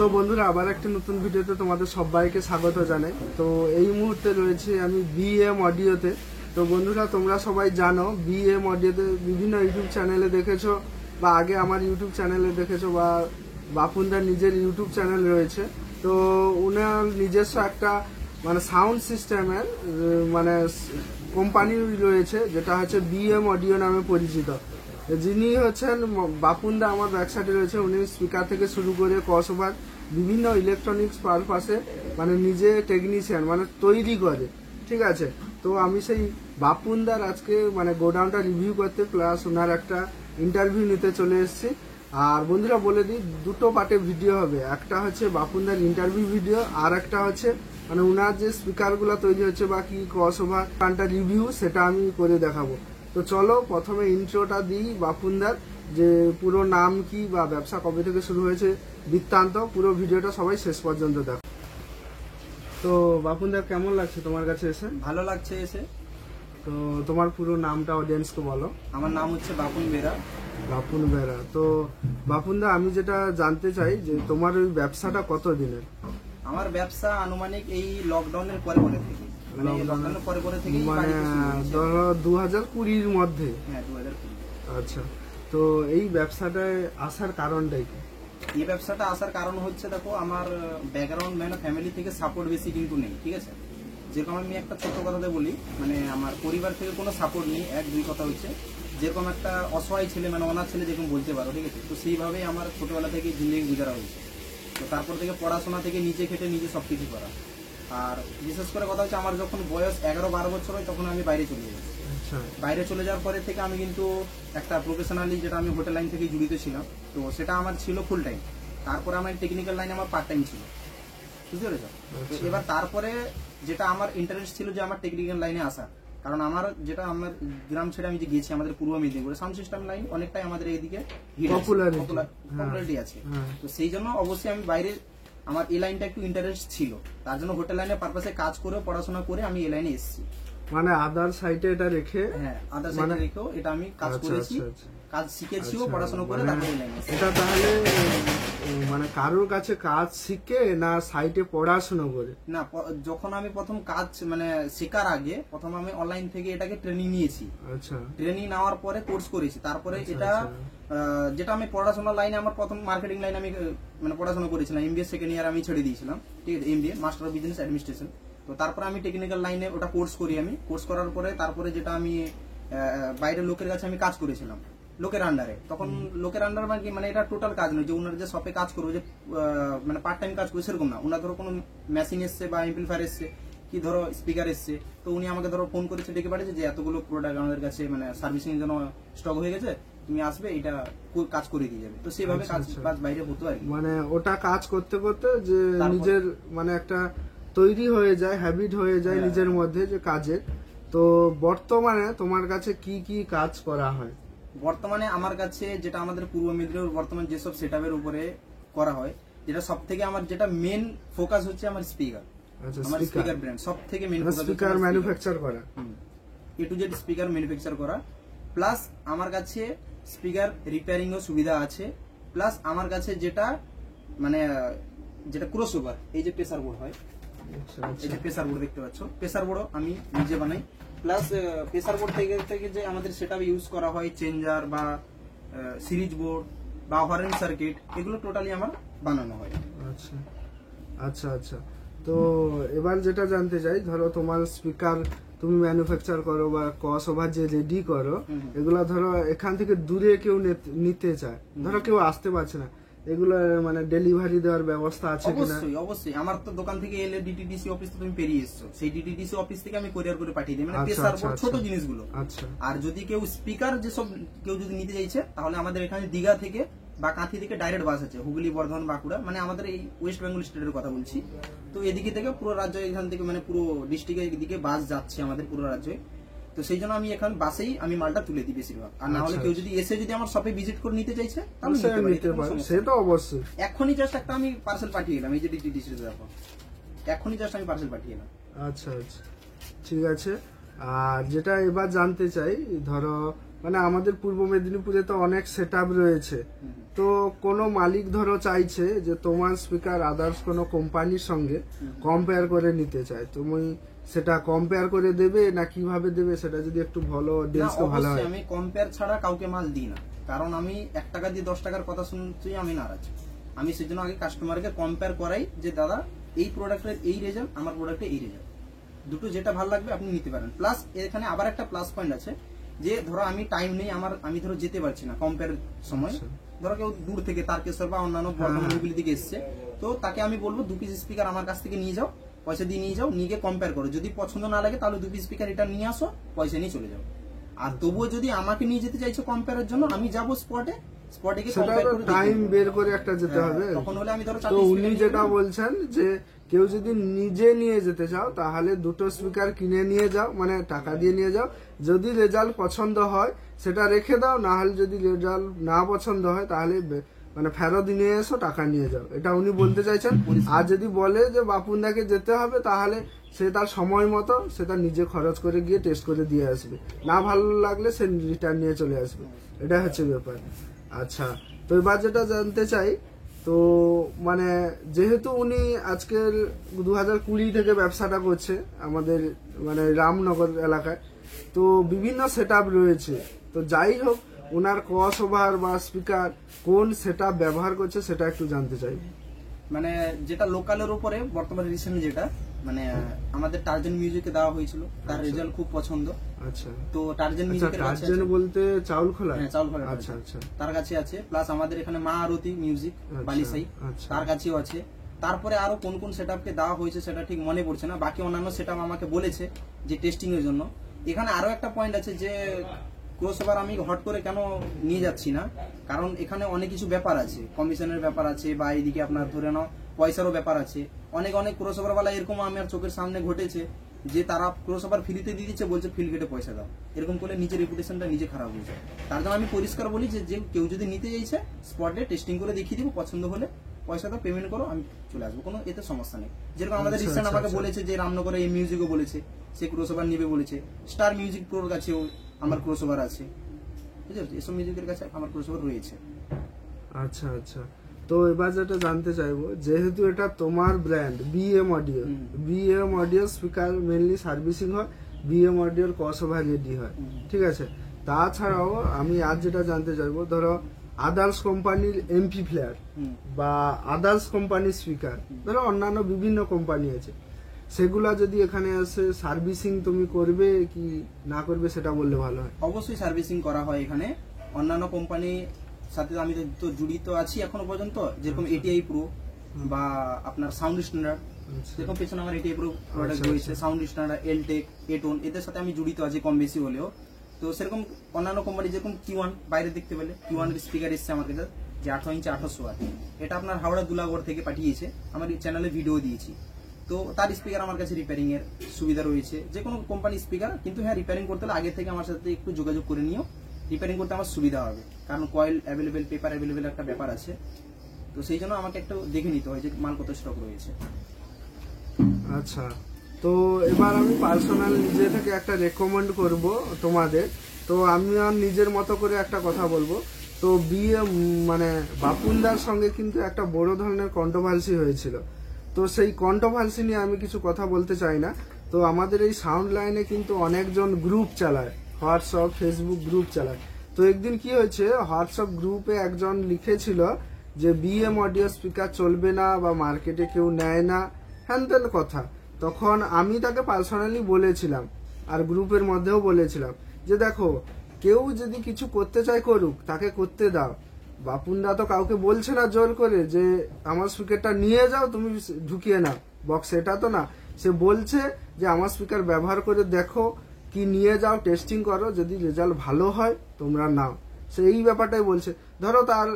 So বন্ধুরা আবার একটা নতুন ভিডিওতে তোমাদের সবাইকে স্বাগত জানাই। তো এই মুহূর্তে রয়েছে আমি বিএম অডিওতে। তো বন্ধুরা তোমরা সবাই জানো বিএম অডিওতে বিভিন্ন ইউটিউব চ্যানেলে দেখেছো বা আগে আমার ইউটিউব চ্যানেলে দেখেছো বা বাপুনদার নিজের ইউটিউব চ্যানেল রয়েছে। তো উনার নিজস্ব একটা মানে সাউন্ড সিস্টেমের মানে কোম্পানি রয়েছে যেটা হচ্ছে বিএম অডিও নামে পরিচিত। যিনি হচ্ছেন বাপুনদা আমার ব্যাকসাইডে রয়েছে। উনি স্পিকার থেকে শুরু করে ক্রসওভার বিভিন্ন ইলেকট্রনিক্স পারপাসে মানে নিজে টেকনিশিয়ান মানে তৈরি করে, ঠিক আছে। তো আমি সেই বাপুনদার আজকে মানে গোডাউনটা রিভিউ করতে প্লাস ওনার একটা ইন্টারভিউ নিতে চলে এসেছি। আর বন্ধুরা বলে দিই দুটো পার্টে ভিডিও হবে, একটা হচ্ছে বাপুনদার ইন্টারভিউ ভিডিও আর একটা হচ্ছে মানে ওনার যে স্পিকারগুলো তৈরি হচ্ছে বা কি ক্রসওভার গানটা রিভিউ সেটা আমি করে দেখাবো। তো চলো প্রথমে ইন্ট্রোটা দিই বাপুনদার, যে পুরো নাম কি বা ব্যবসা কবে থেকে শুরু হয়েছে বৃত্তান্ত, পুরো ভিডিওটা সবাই শেষ পর্যন্ত দেখো। তো বাপুনদার কেমন লাগছে তোমার কাছে এসে? ভালো লাগছে এসে। তো তোমার পুরো নামটা অডিয়েন্সকে বলো। আমার নাম হচ্ছে বাপুন বেরা। বাপুন বেরা। তো বাপুনদা আমি যেটা জানতে চাই যে তোমার ওই ব্যবসাটা কত দিনের? আমার ব্যবসা আনুমানিক এই লকডাউনের পরে থেকে লকডাউনের পরে থেকে মানে ধরো 2020-র মধ্যে। হ্যাঁ 2020। আচ্ছা, তো এই ব্যবসাটায় আসার কারণটাই কি? এই ব্যবসাটা আসার কারণ হচ্ছে দেখো আমার ব্যাকগ্রাউন্ড মানে ফ্যামিলি থেকে সাপোর্ট বেশি কিন্তু নেই, ঠিক আছে। যেরকম আমি একটা ছোট কথাতে বলি, মানে আমার পরিবার থেকে কোনো সাপোর্ট নেই। এক দুই কথা হচ্ছে যেরকম একটা অসহায় ছেলে মানে অনাথ ছেলে যেরকম বলতে পারো, ঠিক আছে। তো সেইভাবেই আমার ছোটবেলা থেকে জিন্দগি গুজারা হয়েছে। তো তারপর থেকে পড়াশোনা থেকে নিজে খেটে নিজে সবকিছু করা। আর বিশেষ করে কথা হচ্ছে আমার যখন বয়স 11-12 বছর হয় তখন আমি বাইরে চলে যাই। বাইরে চলে যাওয়ার পরে থেকে আমি কিন্তু একটা প্রফেশনালি যেটা আমি হোটেল লাইন থেকে জড়িত ছিলাম, তো সেটা আমার ছিল ফুল টাইম। তারপরে আমার টেকনিক্যাল লাইনে আমার পার্ট টাইম ছিল, বুঝতে পেরেছ। তো এবার তারপরে যেটা আমার ইন্টারেস্ট ছিল যে আমার টেকনিক্যাল লাইনে আসা, কারণ আমার যেটা আমার গ্রাম ছেড়ে আমি যে গিয়েছি আমাদের পূর্ব মেদিনীপুরে সাউন্ড সিস্টেম লাইন অনেকটাই আমাদের এইদিকে পপুলারিটি আছে। তো সেই জন্য অবশ্যই আমি বাইরে আমার এই লাইনটা একটু ইন্টারেস্ট ছিল, তার জন্য হোটেল লাইনের পারপাসে কাজ করে পড়াশোনা করে আমি এই লাইনে এসেছি। মানে আদার সাইডে এটা রেখে, হ্যাঁ আদার সাইডে রেখেও এটা আমি কাজ করেছি, কাজ শিখেছিও, পড়াশোনা করে তারপরে এই লাইনে এসেছি। এটা তাহলে মানে কারোর কাছে কাজ শিখে না সাইটে পড়াশোনা করে? না, যখন আমি প্রথম কাজ মানে শেখার আগে প্রথম আমি অনলাইন থেকে এটাকে ট্রেনিং নিয়েছি। আচ্ছা, ট্রেনিং নেওয়ার পরে কোর্স করেছি। তারপরে এটা যেটা আমি পড়াশোনা লাইনে আমার প্রথম মার্কেটিং লাইনে আমি মানে পড়াশোনা করেছিলাম। এমবিএ সেকেন্ড ইয়ার আমি ছেড়ে দিয়েছিলাম, ঠিক আছে, MBA master of business administration. তো তারপরে আমি টেকনিক্যাল লাইনে ওটা কোর্স করি। আমি কোর্স করার পরে তারপরে যেটা আমি বাইরের লোকের কাছে আমি কাজ করেছিলাম লোকের আন্ডারে। তখন লোকের আন্ডার মানে এটা টোটাল কাজ নয় যে ওনার যে শপে কাজ করবো যে মানে পার্ট টাইম কাজ করবে সেরকম না। ওনার ধরো কোনো মেশিন এসছে বা এমপ্লিফায়ার এসছে কি ধরো স্পিকার এসছে, তো উনি আমাকে ধরো ফোন করেছে, ডেকে পাঠিয়েছে যে এতগুলো প্রোডাক্ট আমাদের কাছে মানে সার্ভিসিং এর জন্য স্টক হয়ে গেছে, তুমি আসবে এটা কাজ করে দিয়ে যাবে। তো সেইভাবে কাজ বাইরে হতো আর কি। মানে ওটা কাজ করতে করতে যে নিজের মানে একটা তৈরি হয়ে যায়, হ্যাবিট হয়ে যায় নিজের মধ্যে যে কাজের। তো বর্তমানে তোমার কাছে কি কি কাজ করা হয়? বর্তমানে আমার কাছে যেটা আমাদের পূর্ব মেদিনীপুর বর্তমান যেসব সেটআপের উপরে করা হয়, যেটা সব থেকে আমার যেটা মেন ফোকাস হচ্ছে আমার স্পিকার। আমার স্পিকার ব্র্যান্ড সব থেকে মেন ফোকাস স্পিকার ম্যানুফ্যাকচার করা, এ টু জেড স্পিকার ম্যানুফ্যাকচার করা। প্লাস আমার কাছে স্পিকার রিপেয়ারিং এর সুবিধা আছে। প্লাস আমার কাছে যেটা মানে যেটা ক্রসওভার, এই যে প্রেসার বোর্ড হয়, এই যে প্রেসার বোর্ড দেখতে পাচ্ছ, প্রেসার বোর্ডও আমি নিজে বানাই। প্লাস প্রেসার বোর্ড থেকে যে আমাদের সেটআপে ইউজ করা হয় চেঞ্জার বা সিরিজ বোর্ড বা হরেন সার্কিট, এগুলো টোটালি আমার বানানো হয়। আচ্ছা আচ্ছা আচ্ছা। তো এবার যেটা জানতে চাই, ধরো তোমার স্পিকার তুমি ম্যানুফ্যাকচার করো বা ক্রসওভার যে রেডি করো, এগুলা ধরো এখান থেকে দূরে কেউ নিতে চায়, ধরো কেউ আসতে পারছে না, এগুলো মানে ডেলিভারি দেওয়ার ব্যবস্থা আছে কিনা? অবশ্যই অবশ্যই। আমার তো দোকান থেকে এলে ডিটিডিসি অফিস তো তুমি পেরিয়ে এসছো, সেই ডিটিডিসি অফিস থেকে আমি কোরিয়ার করে পাঠিয়ে দিই, মানে প্রেসার বোর্ড ছোট জিনিসগুলো। আচ্ছা, আর যদি কেউ স্পিকার যেসব কেউ যদি নিতে চাইছে, তাহলে আমাদের এখানে দীঘা থেকে বা কাঁথি থেকে ডাইরেক্ট বাস আছে, হুগলি, বর্ধমান, বাঁকুড়া, মানে আমাদের এই ওয়েস্ট বেঙ্গল স্টেটের কথা বলছি। তো এদিকে থেকে পুরো রাজ্য, এখান থেকে মানে পুরো ডিস্ট্রিক্টের দিকে বাস যাচ্ছে আমাদের পুরো রাজ্যে। তো সেই জন্য আমি এখন বাসেই আমি মালটা তুলে দিই বেশিরভাগ। আর না হলে কেউ যদি এসে যদি আমার শপে ভিজিট করে নিতে চাইছে তাহলে সেটা অবশ্যই। এখনই জাস্ট একটা আমি পার্সেল পাঠিয়ে গেলাম, এই যে ডিটিডিসি দেখো, এখনই জাস্ট আমি পার্সেল পাঠিয়ে গেলাম। আচ্ছা আচ্ছা, ঠিক আছে। আর যেটা এবার জানতে চাই, ধরো মানে আমাদের পূর্ব মেদিনীপুরে তো অনেক সেট রয়েছে, তো কোনো মালিক ধরো চাইছে যে তোমার স্পিকার আদার্স কোনো কোম্পানির সঙ্গে কম্পেয়ার করে নিতে চায়, তুমি সেটা কম্পেয়ার করে দেবে না কিভাবে দেবে, সেটা যদি একটু ভালো না, ডিটেইলস ভালো হয়। অবশ্যই আমি কম্পেয়ার ছাড়া কাউকে মাল দিই না, কারণ আমি 1 টাকা দিয়ে 10 টাকার কথা শুনতেই আমি নারাজ। আমি সেজন্য আগে কাস্টমারকে কম্পেয়ার করাই যে দাদা এই প্রোডাক্টের এই রেজাল্ট, আমার প্রোডাক্টে এই রেজাল্ট, দুটো যেটা ভালো লাগবে আপনি নিতে পারেন। প্লাস এখানে আবার একটা প্লাস পয়েন্ট আছে যে ধরো আমি টাইম নেই আমার, আমি ধরো যেতে পারছি না কম্পেয়ার সময়, ধরো কেউ দূর থেকে তারকেশ্বর বা অন্যান্য বর্ধমান হুগলি থেকে এসছে, তো তাকে আমি বলবো 2 পিস স্পিকার আমার কাছ থেকে নিয়ে যাও, পয়সা দিয়ে নিয়ে যাও, নিয়ে কম্পেয়ার করো, যদি পছন্দ না লাগে তাহলে 2 পিস স্পিকার রিটার্ন নিয়ে আসো, পয়সা নিয়ে চলে যাও। আর তবুও যদি আমাকে নিয়ে যেতে চাইছো কম্পেয়ারের জন্য, আমি যাবো স্পটে গিয়ে কম্পেয়ার করে টাইম বের করে একটা যেতে হবে। তখন হলে আমি ধরো তো উনি যেটা বলছেন যে কেউ যদি নিজে নিয়ে যেতে চাও তাহলে দুটো স্পিকার কিনে নিয়ে যাও, মানে টাকা দিয়ে নিয়ে যাও, যদি রেজাল্ট পছন্দ হয় সেটা রেখে দাও, না হলে যদি রেজাল্ট না পছন্দ হয় তাহলে মানে ফেরত নিয়ে এসো, টাকা নিয়ে যাও, এটা উনি বলতে চাইছেন। আর যদি বলে যে বাপুনদাকে যেতে হবে তাহলে সে তার সময় মতো সে তার নিজে খরচ করে গিয়ে টেস্ট করে দিয়ে আসবে, না ভালো লাগলে সে রিটার্ন নিয়ে চলে আসবে, এটা হচ্ছে ব্যাপার। আচ্ছা, তো এবার যেটা জানতে চাই, তো মানে যেহেতু উনি আজকের 2020 থেকে ব্যবসাটা করছে আমাদের মানে রামনগর এলাকায়, তো বিভিন্ন সেট রয়েছে, তো যাই হোক ওনার ক্রস ওভার বা স্পিকার কোন সেট ব্যবহার করছে সেটা একটু জানতে চাই। মানে যেটা লোকালের উপরে বর্তমানে রিসেন্ট যেটা মানে আমাদের টার্জেন মিউজিকে দেওয়া হয়েছিল, তার রেজাল্ট খুব পছন্দ। আচ্ছা, তো টার্জেন মিউজিকের কাছে টার্জেন বলতে চাউল খোলা? হ্যাঁ, চাউল খোলা। আচ্ছা আচ্ছা, তার কাছে আছে। প্লাস আমাদের এখানে মা আরতি মিউজিক বালিসাই, আচ্ছা। তার কাছেও আছে। তারপরে আরো কোন কোন সেটআপকে দেওয়া হয়েছে সেটা ঠিক মনে পড়ছে না, বাকি অন্যান্য সেটআপ আমাকে বলেছে যে টেস্টিং এর জন্য। এখানে আরো একটা পয়েন্ট আছে যে ক্রসওভার আমি হট করে কেন নিয়ে যাচ্ছি না, কারণ এখানে অনেক কিছু ব্যাপার আছে, কমিশনের ব্যাপার আছে, বা এইদিকে আপনার ধরে নাও পয়সারও ব্যাপার আছে। অনেক ক্রসওভার ওয়ালা এরকম আমার চোখের সামনে ঘটেছে যে তারা ক্রসওভার ফ্রিতে দিয়ে দিচ্ছে, বলছে ফিল কেটে পয়সা দাও, এরকম করলে নিজের রেপুটেশনটা নিজে খারাপ হয়ে যায়। তার জন্য আমি পরিষ্কার বলি যে কেউ যদি নিতে চাইছে স্পটে টেস্টিং করে দেখিয়ে দিব, পছন্দ হলে পয়সা দাও, পেমেন্ট করো, আমি চলে আসবো, কোনো এতে সমস্যা নেই। যেরকম আমাদের রিসেন্ট আমাকে বলেছে যে রামনগরে এই মিউজিকও বলেছে সে ক্রসওভার নিবে বলেছে, স্টার মিউজিক প্রোর কাছেও আমার ক্রসওভার আছে, বুঝতে পারছি, এসব মিউজিকের কাছে আমার ক্রসওভার রয়েছে। আচ্ছা আচ্ছা, তো এবার যেটা জানতে চাইবো, যেহেতু এটা তোমার brand BM audio, BM audio speaker mainly servicing হয়, বিএম অডিওর ক্রসওভার রেডি হয়, ঠিক আছে। তাছাড়াও আমি আজ যেটা জানতে চাইবো, ধরো আদার্স কোম্পানির এমপি প্লেয়ার বা আদার্স কোম্পানির স্পিকার, ধরো অন্যান্য বিভিন্ন কোম্পানি আছে, সেগুলা যদি এখানে আসে সার্ভিসিং তুমি করবে কি না করবে সেটা বললে ভালো হয়। অবশ্যই সার্ভিসিং করা হয় এখানে, অন্যান্য কোম্পানি সাথে আমি তো জড়িত আছি এখনো পর্যন্ত, যেরকম এটিআই প্রো বা আপনার সাউন্ড স্ট্যান্ডার্ড, যেরকম পেছনে আমার এটিআই প্রো প্রোডাক্ট রয়েছে, সাউন্ড স্ট্যান্ডার্ড, এলটেক, এটোন, এদের সাথে আমি জড়িত আছি কম বেশি হলেও। তো সেরকম অন্যান্য কোম্পানি যেরকম কিওয়ান, বাইরে দেখতে পেলে কিওয়ানের স্পিকার এসছে আমার কাছে যে 18 ইঞ্চি 1800 ওয়াট, এটা আপনার হাওড়া দুলাগড় থেকে পাঠিয়েছে, আমার চ্যানেলে ভিডিও দিয়েছি। তো তার স্পিকার আমার কাছে রিপেয়ারিং এর সুবিধা রয়েছে, যে কোনো কোম্পানি স্পিকার, কিন্তু হ্যাঁ রিপেয়ারিং করতে হলে আগে থেকে আমার সাথে একটু যোগাযোগ করে নিও, রিপেয়ারিং করতে আমার সুবিধা হবে, কারণ কয়েল অ্যাভেলেবেল, পেপার অ্যাভেলেবেল একটা ব্যাপার আছে, তো সেই জন্য আমাকে একটু দেখে নিতে হয় যে মাল কত স্টক রয়েছে। আচ্ছা, তো এবার আমি পার্সোনাল নিজে থেকে একটা রেকমেন্ড করব তোমাদের, তো আমি আর নিজের মতো করে একটা কথা বলবো। তো বিয়ে মানে বাপুনদার সঙ্গে কিন্তু একটা বড় ধরনের কন্ট্রোভার্সি হয়েছিল, তো সেই কন্ট্রোভার্সি নিয়ে আমি কিছু কথা বলতে চাই না। তো আমাদের এই সাউন্ড লাইনে কিন্তু অনেকজন গ্রুপ চালায়, হোয়াটসঅ্যাপ ফেসবুক গ্রুপ চালায়। তো একদিন কি হয়েছে, হোয়াটসঅ্যাপ গ্রুপে একজন লিখেছিল যে বিএম অডিও স্পিকার চলবে না বা মার্কেটে কেউ নেয় না, হ্যান ত্যান কথা। তখন আমি তাকে পার্সোনালি বলেছিলাম আর গ্রুপের মধ্যেও বলেছিলাম যে দেখো, কেউ যদি কিছু করতে চায় করুক, তাকে করতে দাও। বাপুনদা তো কাউকে বলছে না জোর করে যে আমার স্পিকারটা নিয়ে যাও তুমি ঢুকিয়ে নাও বক্স, এটা তো না। সে বলছে যে আমার স্পিকার ব্যবহার করে দেখো, কি নিয়ে যাও, টেস্টিং করো, যদি রেজাল্ট ভালো হয় তোমরা নাও, সে এই ব্যাপারটাই বলছে। ধরো তার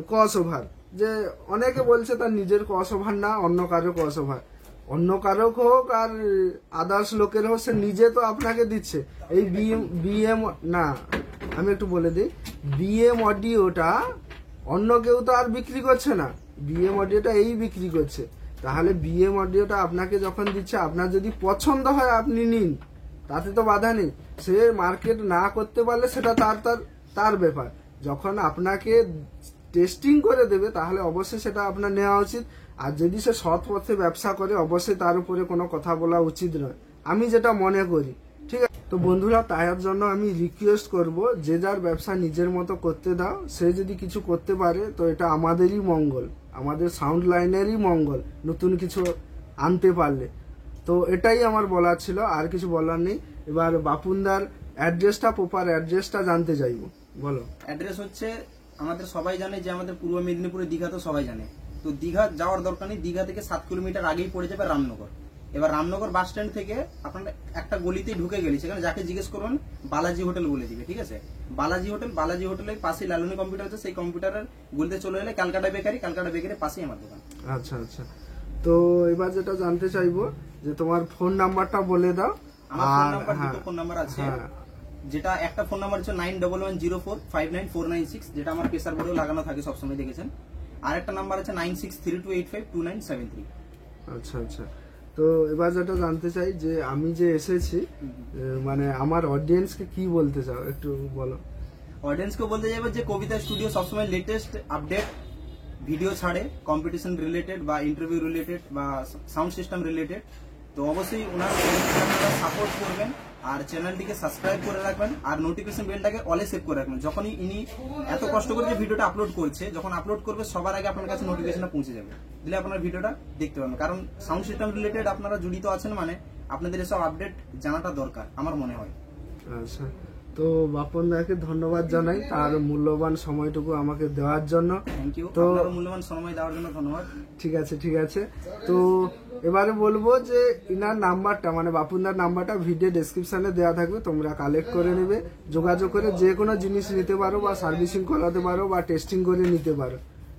ক্রস ওভার, যে অনেকে বলছে তার নিজের ক্রস ওভার না, অন্য কারো ক্রস ওভার, অন্য কারো হোক আর আদার্স লোকের হোক, সে নিজে তো আপনাকে দিচ্ছে। এই বিএম না, আমি একটু বলে দিই, বিএম অডিওটা অন্য কেউ তো আর বিক্রি করছে না, বিএম অডিওটা এই বিক্রি করছে। তাহলে বিএম অডিওটা আপনাকে যখন দিচ্ছে, আপনার যদি পছন্দ হয় আপনি নিন, তাতে তো বাধা নেই। সে মার্কেট না করতে পারলে সেটা তার তার তার ব্যাপার। যখন আপনাকে টেস্টিং করে দেবে তাহলে অবশ্যই সেটা আপনার নেওয়া উচিত। আর যদি সে সৎ পথে ব্যবসা করে অবশ্যই তার উপরে কোনো কথা বলা উচিত নয়, আমি যেটা মনে করি। ঠিক আছে, তো বন্ধুরা তার জন্য আমি রিকোয়েস্ট করব, যে যার ব্যবসা নিজের মতো করতে দাও। সে যদি কিছু করতে পারে তো এটা আমাদেরই মঙ্গল, আমাদের সাউন্ড লাইনেরই মঙ্গল, নতুন কিছু আনতে পারলে। তো এটাই আমার বলার ছিল, আর কিছু বলার নেই। এবার বাপুনদার অ্যাড্রেসটা, প্রপার অ্যাড্রেসটা জানতে চাইবো, বলো। অ্যাড্রেস হচ্ছে, আমাদের সবাই জানে যে আমাদের পূর্ব মেদিনীপুরে দীঘা তো সবাই জানে। তো দীঘা যাওয়ার দরকার নেই, দীঘা থেকে 7 কিলোমিটার আগেই পড়ে যাবে রামনগর। এবার রামনগর বাস স্ট্যান্ড থেকে আপনারা একটা গলিতেই ঢুকে গেলে সেখানে যাকে জিজ্ঞেস করবেন বালাজি হোটেল বলে দিবে। ঠিক আছে, বালাজি হোটেলের পাশে লালনী কম্পিউটার আছে, সেই কম্পিউটারের গলিতে চলে এলে ক্যালকাটা বেকারির পাশেই আমার দোকান। আচ্ছা আচ্ছা, তো এবার যেটা জানতে চাইবো যে তোমার ফোন নাম্বারটা বলে দাও। আমার ফোন আর নাম্বার, হ্যাঁ, দুটো ফোন নাম্বার আছে। হ্যাঁ, যেটা একটা ফোন নাম্বার হচ্ছে 9110459496, যেটা আমার প্রেসার বোর্ডে লাগানো থাকে সবসময়, দেখেছেন। আর একটা নাম্বার আছে 9632852973। আচ্ছা আচ্ছা। তো এবার যেটা জানতে চাই যে আমি যে এসেছি, মানে আমার অডিয়েন্সকে কি বলতে চাও একটু বলো। অডিয়েন্সকে বলতে যাবে যে কবিতা স্টুডিও সবসময় লেটেস্ট আপডেট ভিডিও ছাড়ে, কম্পিটিশন রিলেটেড বা ইন্টারভিউ রিলেটেড বা সাউন্ড সিস্টেম রিলেটেড। তো অবশ্যই ওনার সাপোর্ট করবেন আর চ্যানেলটিকে সাবস্ক্রাইব করে রাখবেন আর নোটিফিকেশন বেলটাকে অলে সেভ করে রাখবেন। যখনই ইনি এত কষ্ট করে যে ভিডিওটা আপলোড করছে, যখন আপলোড করবে সবার আগে আপনার কাছে নোটিফিকেশনটা পৌঁছে যাবে, দিলে আপনার ভিডিওটা দেখতে পাবেন। কারণ সাউন্ড সিস্টেম রিলেটেড আপনারা জড়িত আছেন মানে আপনাদের এসব আপডেট জানাটা দরকার আমার মনে হয়। আচ্ছা, তো বাপন দাকে ধন্যবাদ জানাই তার মূল্যবান সময়টুকু আমাকে দেওয়ার জন্য। থ্যাংক ইউ, তো আপনার মূল্যবান সময় দেওয়ার জন্য ধন্যবাদ। ঠিক আছে ঠিক আছে। তো এবারে বলবো যে ইনার নাম্বারটা, মানে বাপুনদার নাম্বারটা ভিডিও ডেসক্রিপশনে দেওয়া থাকবে, তোমরা কালেক্ট করে নেবে, যোগাযোগ করে যে কোনো জিনিস নিতে পারো বা সার্ভিসিং করাতে পারো বা টেস্টিং করে নিতে পারো।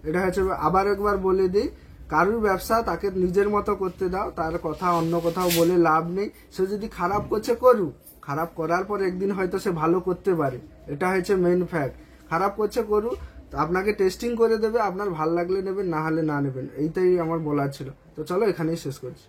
এটা হচ্ছে, আবার একবার বলে দিই, কারুর ব্যবসা তাকে নিজের মতো করতে দাও, তার কথা অন্য কোথাও বলে লাভ নেই। সে যদি খারাপ করছে করুক, খারাপ করার পর একদিন হয়তো সে ভালো করতে পারে, এটা হচ্ছে মেইন ফ্যাক্ট। খারাপ করছে করুক, তো আপনাকে টেস্টিং করে দেবে, আপনার ভাল লাগলে নেবেন, না হলে না নেবেন, এইটাই আমার বলার ছিল। তো চলো এখানেই শেষ করছি।